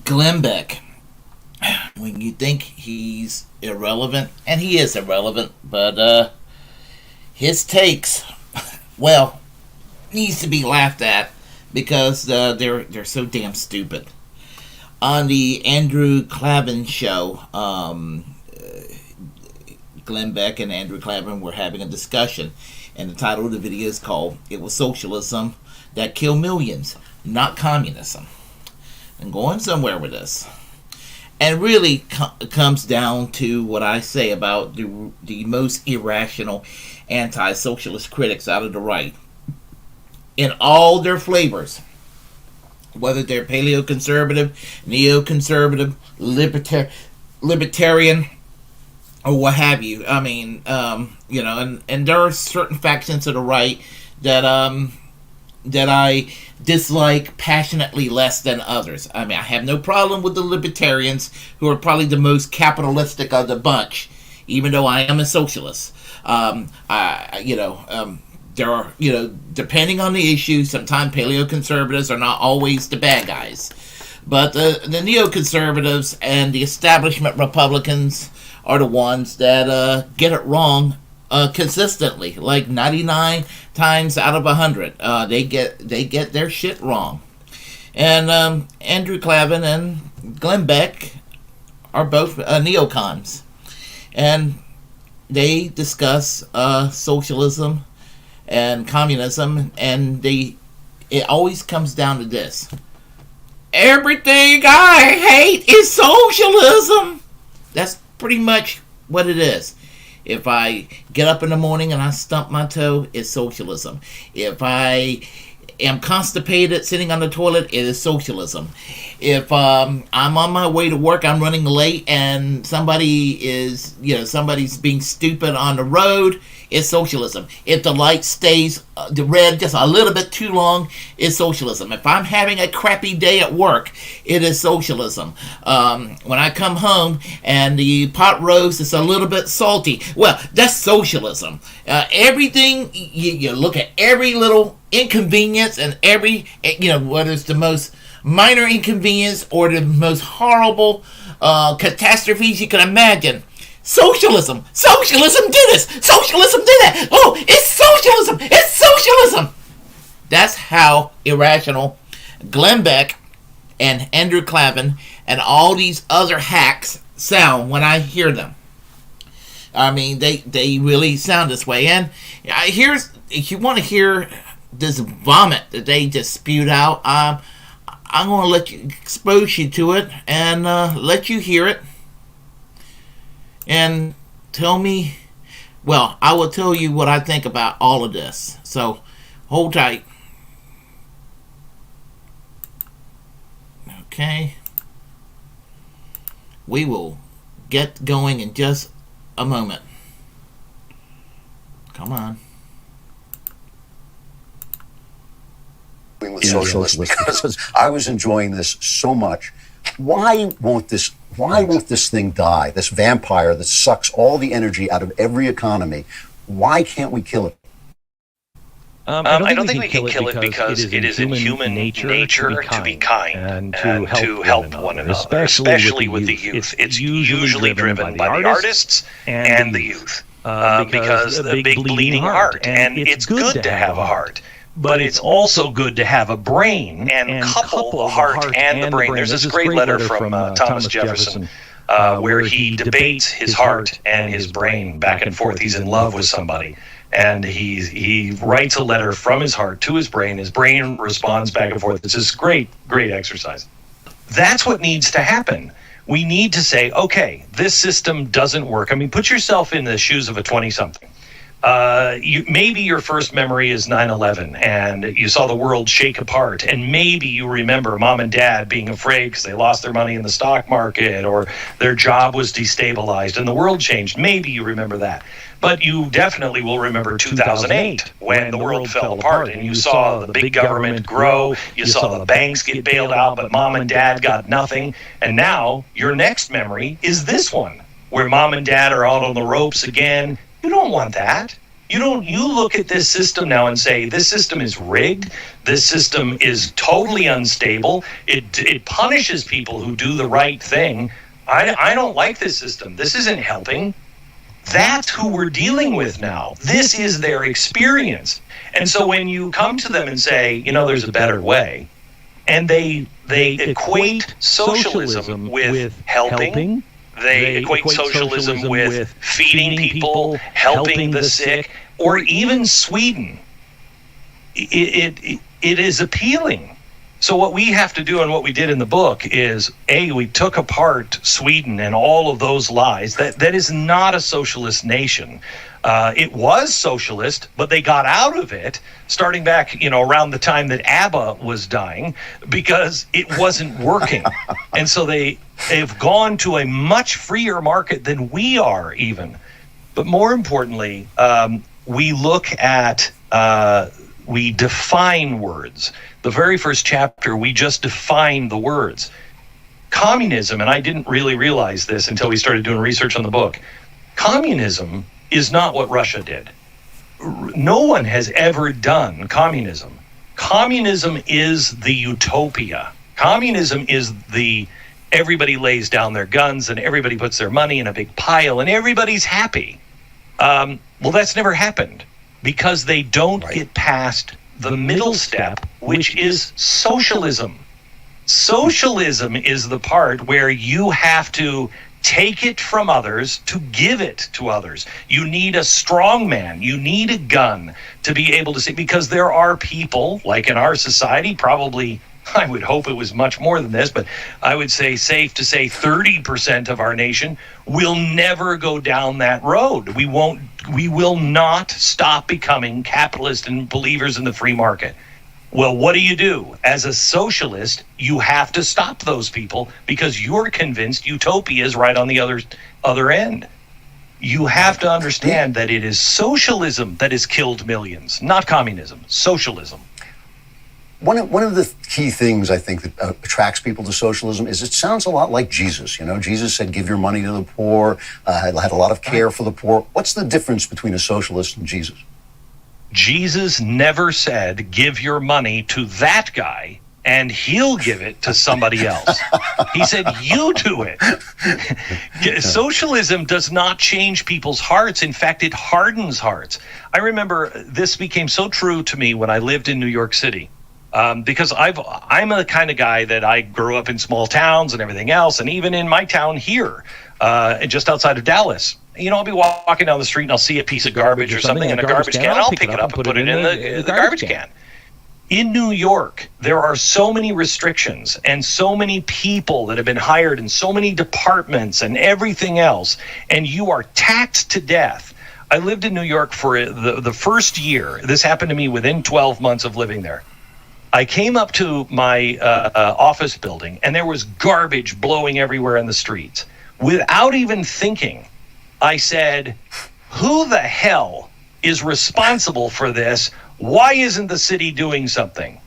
Glenn Beck, when you think he's irrelevant, and he is irrelevant, but his takes, well, needs to be laughed at because they're so damn stupid. On the Andrew Clavin show, Glenn Beck and Andrew Clavin were having a discussion, and the title of the video is called "It Was Socialism That Killed Millions, Not Communism." I'm going somewhere with this. And really comes down to what I say about the most irrational anti-socialist critics out of the right. In all their flavors. Whether they're paleo-conservative, neo-conservative, libertarian, or what have you. I mean, and there are certain factions of the right that I dislike passionately less than others. I mean, I have no problem with the libertarians, who are probably the most capitalistic of the bunch, even though I am a socialist. There are, depending on the issue, sometimes paleo-conservatives are not always the bad guys. But the neoconservatives and the establishment Republicans are the ones that get it wrong consistently, like 99 times out of 100. They get their shit wrong. And Andrew Clavin and Glenn Beck are both neocons. And they discuss socialism and communism, and it always comes down to this: everything I hate is socialism. That's pretty much what it is. If I get up in the morning and I stump my toe, it's socialism. If I am constipated sitting on the toilet, it is socialism. If I'm on my way to work, I'm running late, and somebody's being stupid on the road, it's socialism. If the light stays the red just a little bit too long, it's socialism. If I'm having a crappy day at work, it is socialism. When I come home and the pot roast is a little bit salty, well, that's socialism. Everything, you look at every little inconvenience and every, whether it's the most minor inconvenience or the most horrible catastrophes you can imagine. Socialism did this. Socialism did that. Oh, it's socialism. It's socialism. That's how irrational Glenn Beck and Andrew Clavin and all these other hacks sound when I hear them. I mean, they really sound this way. And if you want to hear this vomit that they just spewed out, I'm going to let you expose you to it and let you hear it. And tell me, well, I will tell you what I think about all of this. So, hold tight. Okay. We will get going in just a moment. Come on. With socialists, because I was enjoying this so much. Why won't this thing die? This vampire that sucks all the energy out of every economy. Why can't we kill it? I don't think we can kill it because it is in human nature to be kind and to help one another, especially with the youth. It's usually driven by the artists and the youth because the big bleeding heart, and it's good to have a heart. But it's also good to have a brain and couple the heart and the brain. There's this great letter from Thomas Jefferson where he debates his heart and his brain back and forth. He's in love with somebody, and he writes a letter from his heart to his brain. His brain responds back and forth. It's this great exercise. That's what needs to happen. We need to say, okay, this system doesn't work. I mean, put yourself in the shoes of a 20-something. Maybe your first memory is 9/11 and you saw the world shake apart, and maybe you remember mom and dad being afraid because they lost their money in the stock market or their job was destabilized and the world changed. Maybe you remember that. But you definitely will remember 2008 when the world fell apart and you saw the big government grow, you saw the banks get bailed out, but mom and dad got nothing. And now your next memory is this one, where mom and dad are out on the ropes again. You don't want that. You look at this system now and say, this system is rigged. This system is totally unstable. It punishes people who do the right thing. I don't like this system. This isn't helping. That's who we're dealing with now. This is their experience. And so when you come to them and say, there's a better way, and they equate socialism with helping. They equate socialism with feeding people, helping the sick, or even Sweden. It is appealing. So what we have to do, and what we did in the book, is we took apart Sweden and all of those lies. That is not a socialist nation. It was socialist, but they got out of it starting back, around the time that ABBA was dying, because it wasn't working. And so they've gone to a much freer market than we are even. But more importantly, we look at, we define words. The very first chapter, we just define the words. Communism, and I didn't really realize this until we started doing research on the book, communism is not what Russia did. No one has ever done communism. Communism is the utopia. Communism is everybody lays down their guns and everybody puts their money in a big pile and everybody's happy. Well, that's never happened because they don't get past the middle step, which is socialism. Socialism is the part where you have to take it from others to give it to others. You need a strong man. You need a gun to be able to say, because there are people, like in our society, probably, I would hope it was much more than this, but I would say safe to say 30% of our nation will never go down that road. We will not stop becoming capitalist and believers in the free market. Well, what do? As a socialist, you have to stop those people because you're convinced utopia is right on the other end. You have to understand that it is socialism that has killed millions, not communism, socialism. One of the key things I think that attracts people to socialism is it sounds a lot like Jesus. Jesus said, give your money to the poor, had a lot of care for the poor. What's the difference between a socialist and Jesus? Jesus never said, give your money to that guy and he'll give it to somebody else. He said, you do it. Socialism does not change people's hearts. In fact, it hardens hearts. I remember this became so true to me when I lived in New York City. Because I'm the kind of guy that I grew up in small towns and everything else. And even in my town here, just outside of Dallas, I'll be walking down the street and I'll see a piece of garbage or something in a garbage can. I'll pick it up and put it in the garbage can. In New York, there are so many restrictions and so many people that have been hired and so many departments and everything else. And you are taxed to death. I lived in New York for the first year. This happened to me within 12 months of living there. I came up to my office building and there was garbage blowing everywhere in the streets. Without even thinking, I said, who the hell is responsible for this? Why isn't the city doing something?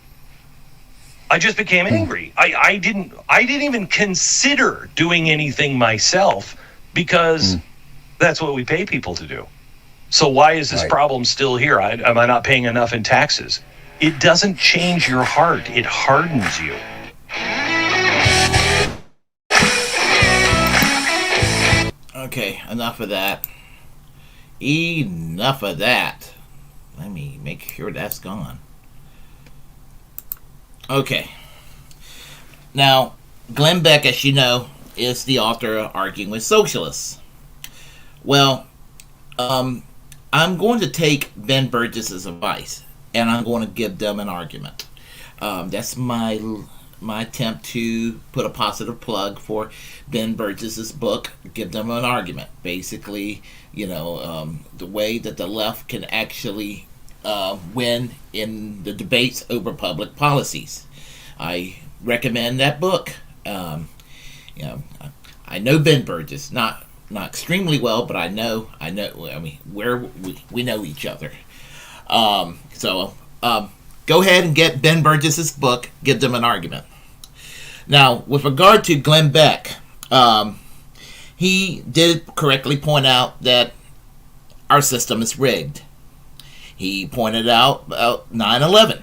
I just became angry. I didn't even consider doing anything myself because that's what we pay people to do. So why is this problem still here? Am I not paying enough in taxes? It doesn't change your heart. It hardens you. Okay, enough of that. Enough of that. Let me make sure that's gone. Okay. Now, Glenn Beck, as you know, is the author of Arguing with Socialists. Well, I'm going to take Ben Burgess's advice, and I'm going to give them an argument. That's my attempt to put a positive plug for Ben Burgess's book, give them an argument. Basically, the way that the left can actually win in the debates over public policies. I recommend that book. I know Ben Burgess, not extremely well, but I know. I mean, we know each other. So go ahead and get Ben Burgess's book, give them an argument. Now, with regard to Glenn Beck, he did correctly point out that our system is rigged. He pointed out 9/11.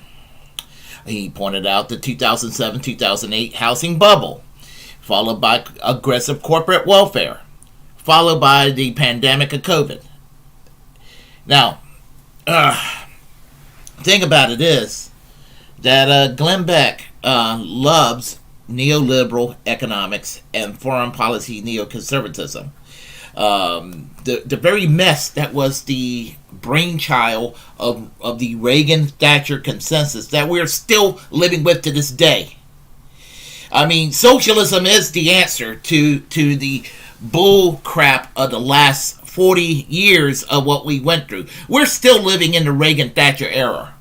He pointed out the 2007-2008 housing bubble, followed by aggressive corporate welfare, followed by the pandemic of COVID. Now, thing about it is that Glenn Beck loves neoliberal economics and foreign policy neoconservatism. The very mess that was the brainchild of the Reagan-Thatcher consensus that we're still living with to this day. I mean, socialism is the answer to the bull crap of the last 40 years of what we went through. We're still living in the Reagan-Thatcher era.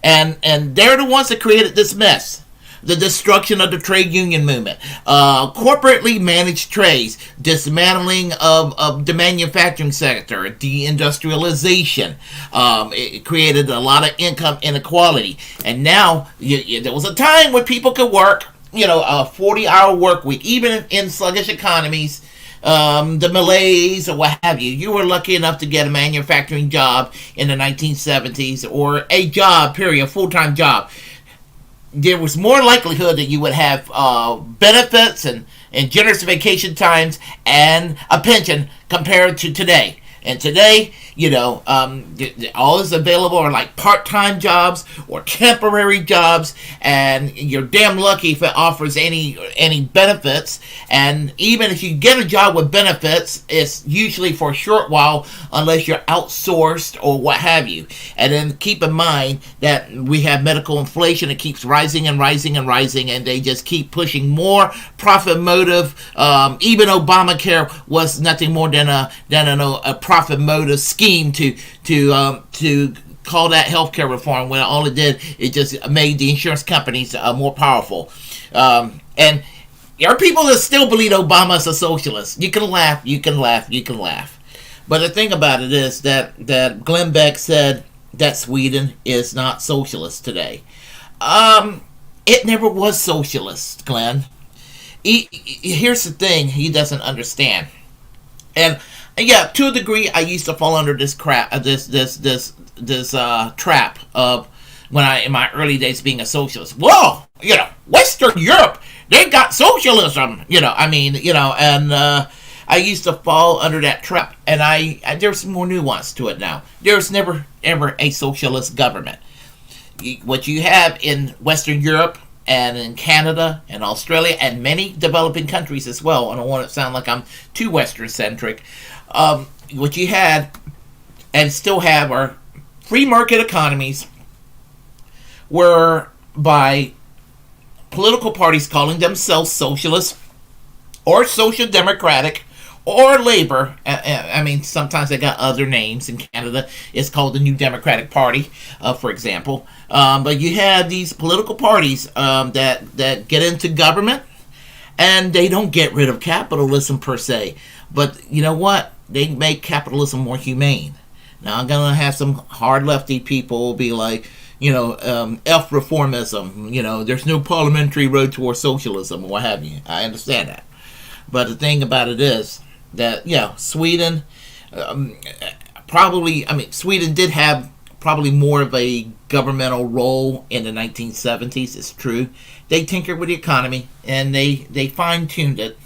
And they're the ones that created this mess. The destruction of the trade union movement, corporately managed trades, dismantling of the manufacturing sector, deindustrialization. It created a lot of income inequality. And now, there was a time when people could work, a 40-hour work week, even in sluggish economies. The Malays or what have you. You were lucky enough to get a manufacturing job in the 1970s, or a job, period, a full-time job. There was more likelihood that you would have benefits and generous vacation times and a pension compared to today. And today, all is available are like part-time jobs or temporary jobs, and you're damn lucky if it offers any benefits. And even if you get a job with benefits, it's usually for a short while unless you're outsourced or what have you. And then keep in mind that we have medical inflation. It keeps rising and rising and rising, and they just keep pushing more profit motive. Even Obamacare was nothing more than a profit motive scheme to call that healthcare reform, when all it did, it just made the insurance companies more powerful. And there are people that still believe Obama's a socialist. You can laugh. But the thing about it is that Glenn Beck said that Sweden is not socialist today. It never was socialist, Glenn. Here's the thing he doesn't understand. And yeah, to a degree, I used to fall under this crap, this trap of in my early days being a socialist. Well, Western Europe, they got socialism. And I used to fall under that trap. And there's more nuance to it now. There's never ever a socialist government. What you have in Western Europe and in Canada and Australia and many developing countries as well, I don't want to sound like I'm too Western-centric, what you had and still have are free market economies whereby political parties calling themselves socialist or social democratic or labor. I mean, sometimes they got other names. In Canada, it's called the New Democratic Party, for example. But you have these political parties that get into government, and they don't get rid of capitalism per se. But you know what? They make capitalism more humane. Now, I'm going to have some hard lefty people be like, F reformism, there's no parliamentary road towards socialism, or what have you. I understand that. But the thing about it is that, Sweden, Sweden did have probably more of a governmental role in the 1970s, it's true. They tinkered with the economy, and they fine-tuned it.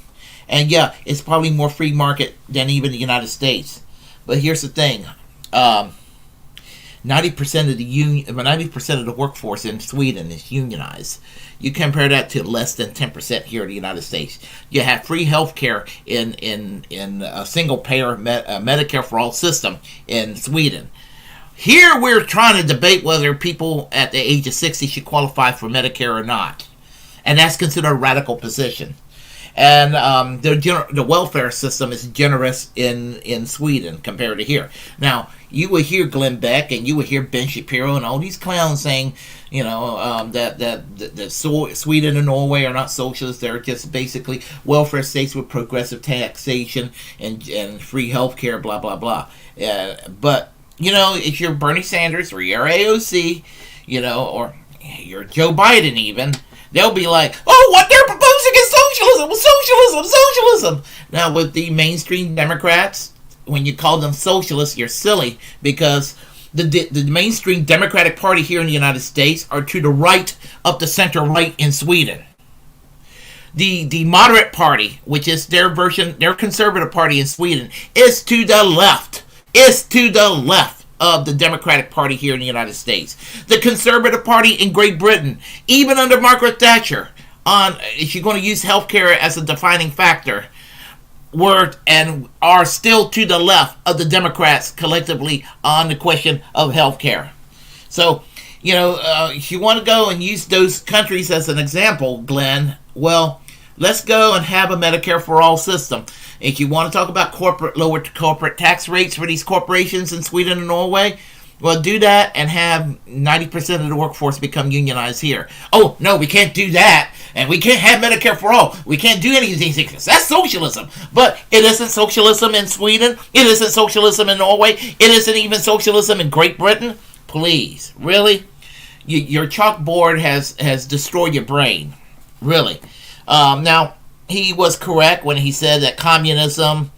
And it's probably more free market than even the United States. But here's the thing. 90% of the workforce in Sweden is unionized. You compare that to less than 10% here in the United States. You have free health care in a single-payer Medicare for all system in Sweden. Here we're trying to debate whether people at the age of 60 should qualify for Medicare or not. And that's considered a radical position. And the welfare system is generous in Sweden compared to here. Now, you would hear Glenn Beck and you would hear Ben Shapiro and all these clowns saying, that Sweden and Norway are not socialists. They're just basically welfare states with progressive taxation and free health care, blah, blah, blah. But, if you're Bernie Sanders or you're AOC, or you're Joe Biden even, they'll be like, oh, what they're proposing is socialism. Now, with the mainstream Democrats, when you call them socialists, you're silly, because The mainstream Democratic Party here in the United States are to the right of the center right in Sweden. The moderate party, which is their version, their conservative party in Sweden, is to the left. Is to the left of the Democratic Party here in the United States. The Conservative Party in Great Britain, even under Margaret Thatcher, if you're going to use healthcare as a defining factor, were and are still to the left of the Democrats collectively on the question of healthcare. So, if you want to go and use those countries as an example, Glenn, well, let's go and have a Medicare for all system. If you want to talk about lower corporate tax rates for these corporations in Sweden and Norway, well, do that and have 90% of the workforce become unionized here. Oh, no, we can't do that. And we can't have Medicare for all. We can't do any of these things. That's socialism. But it isn't socialism in Sweden. It isn't socialism in Norway. It isn't even socialism in Great Britain. Please, really? Your chalkboard has destroyed your brain. Really. Now, he was correct when he said that communism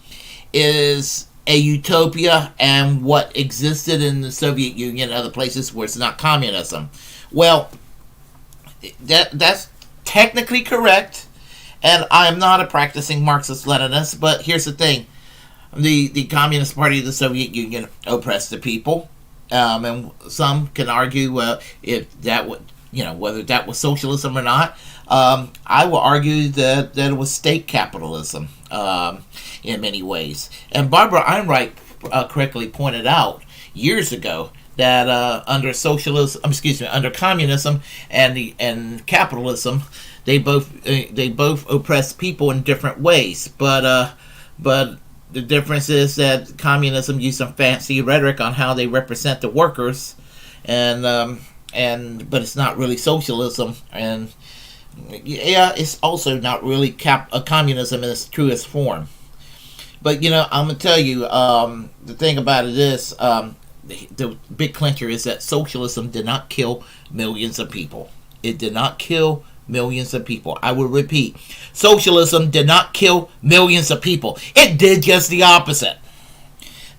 is a utopia and what existed in the Soviet Union and other places where it's not communism. Well, that's technically correct, and I'm not a practicing Marxist-Leninist, but here's the thing. The Communist Party of the Soviet Union oppressed the people, and some can argue, if that would, whether that was socialism or not. I will argue that it was state capitalism in many ways. And Barbara Einreich correctly pointed out years ago that under communism and capitalism, they both oppress people in different ways. But the difference is that communism used some fancy rhetoric on how they represent the workers, but it's not really socialism. And yeah, it's also not really communism in its truest form. But I'm gonna tell you, the thing about it is, the big clincher is that socialism did not kill millions of people. It did not kill millions of people. I will repeat, socialism did not kill millions of people. It did just the opposite.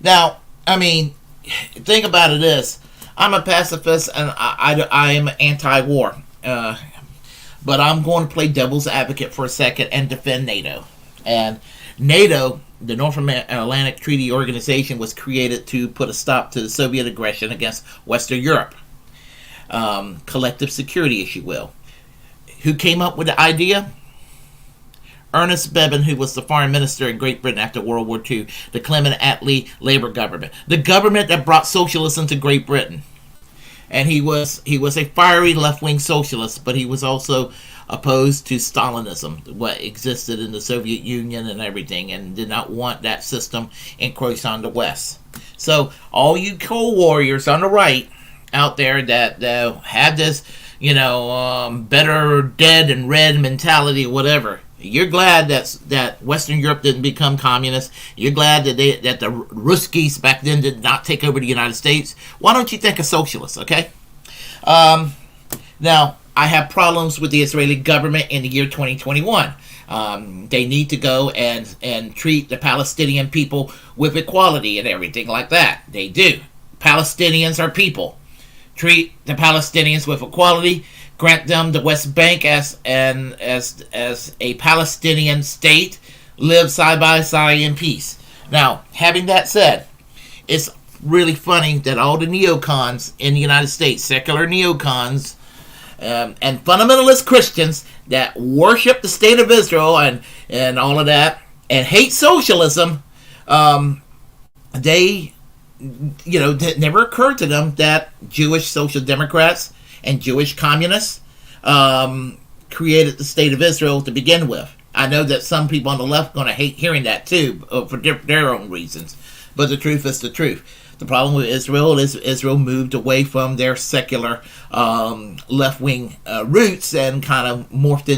Now, I mean, think about it is, I'm a pacifist and I am anti-war. But I'm going to play devil's advocate for a second and defend NATO. And NATO, the North Atlantic Treaty Organization, was created to put a stop to the Soviet aggression against Western Europe. Collective security, if you will. Who came up with the idea? Ernest Bevin, who was the foreign minister in Great Britain after World War II, the Clement Attlee Labour government. The government that brought socialism to Great Britain. And he was a fiery left-wing socialist, but he was also opposed to Stalinism, what existed in the Soviet Union and everything, and did not want that system encroached on the West. So all you Cold Warriors on the right out there that have this, better dead and red mentality, whatever, you're glad that Western Europe didn't become communist. You're glad that the Ruskies back then did not take over the United States. Why don't you think of socialists, okay? Now, I have problems with the Israeli government in the year 2021. They need to go and treat the Palestinian people with equality and everything like that. They do. Palestinians are people. Treat the Palestinians with equality. Grant them the West Bank as a Palestinian state. Live side by side in peace. Now, having that said, it's really funny that all the neocons in the United States, secular neocons, and fundamentalist Christians that worship the state of Israel and all of that, and hate socialism, it never occurred to them that Jewish social democrats and Jewish communists created the state of Israel to begin with. I know that some people on the left are going to hate hearing that too, for their own reasons. But the truth is the truth. The problem with Israel is Israel moved away from their secular left-wing roots and kind of morphed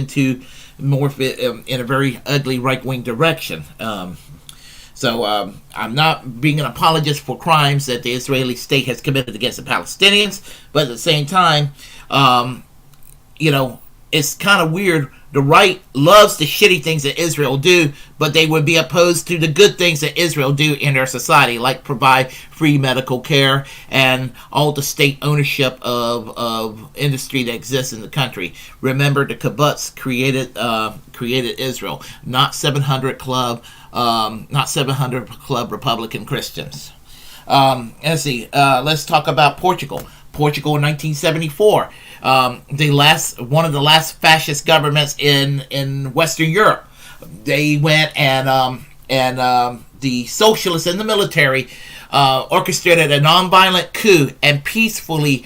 in a very ugly right-wing direction. So I'm not being an apologist for crimes that the Israeli state has committed against the Palestinians, but at the same time, it's kind of weird. The right loves the shitty things that Israel do, but they would be opposed to the good things that Israel do in their society, like provide free medical care and all the state ownership of industry that exists in the country. Remember, the kibbutz created Israel, not 700 Club Republican Christians. Let's see. Let's talk about Portugal. Portugal in 1974. One of the last fascist governments in Western Europe. They went and the socialists in the military orchestrated a nonviolent coup and peacefully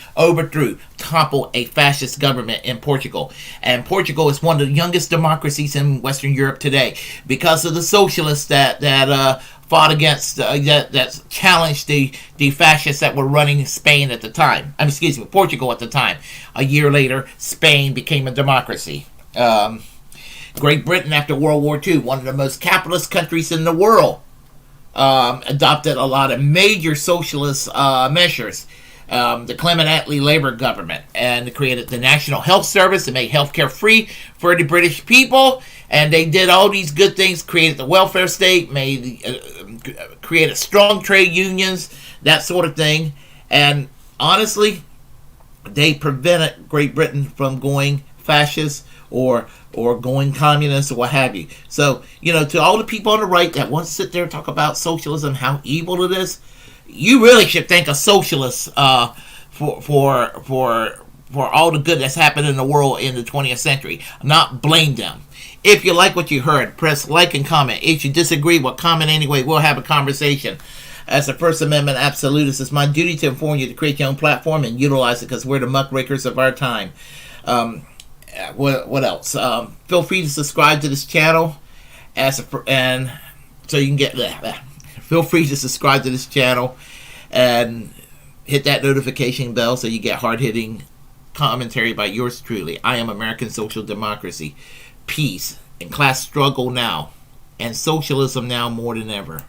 toppled a fascist government in Portugal. And Portugal is one of the youngest democracies in Western Europe today because of the socialists that fought against that challenged the fascists that were running Spain at the time. Portugal at the time. A year later, Spain became a democracy. Great Britain, after World War II, one of the most capitalist countries in the world, adopted a lot of major socialist measures. The Clement Attlee Labour government, and created the National Health Service and made healthcare free for the British people. And they did all these good things, created the welfare state, created strong trade unions, that sort of thing. And honestly, they prevented Great Britain from going fascist or going communist or what have you. So, to all the people on the right that want to sit there and talk about socialism, how evil it is, you really should thank a socialist for all the good that's happened in the world in the 20th century, not blame them. If you like what you heard, press like and comment. If you disagree, comment anyway. We'll have a conversation. As a First Amendment absolutist, it's my duty to inform you to create your own platform and utilize it because we're the muckrakers of our time. What else? Feel free to subscribe to this channel, and so you can get that. Feel free to subscribe to this channel and hit that notification bell so you get hard-hitting commentary by yours truly. I am American Social Democracy. Peace and class struggle now, and socialism now more than ever.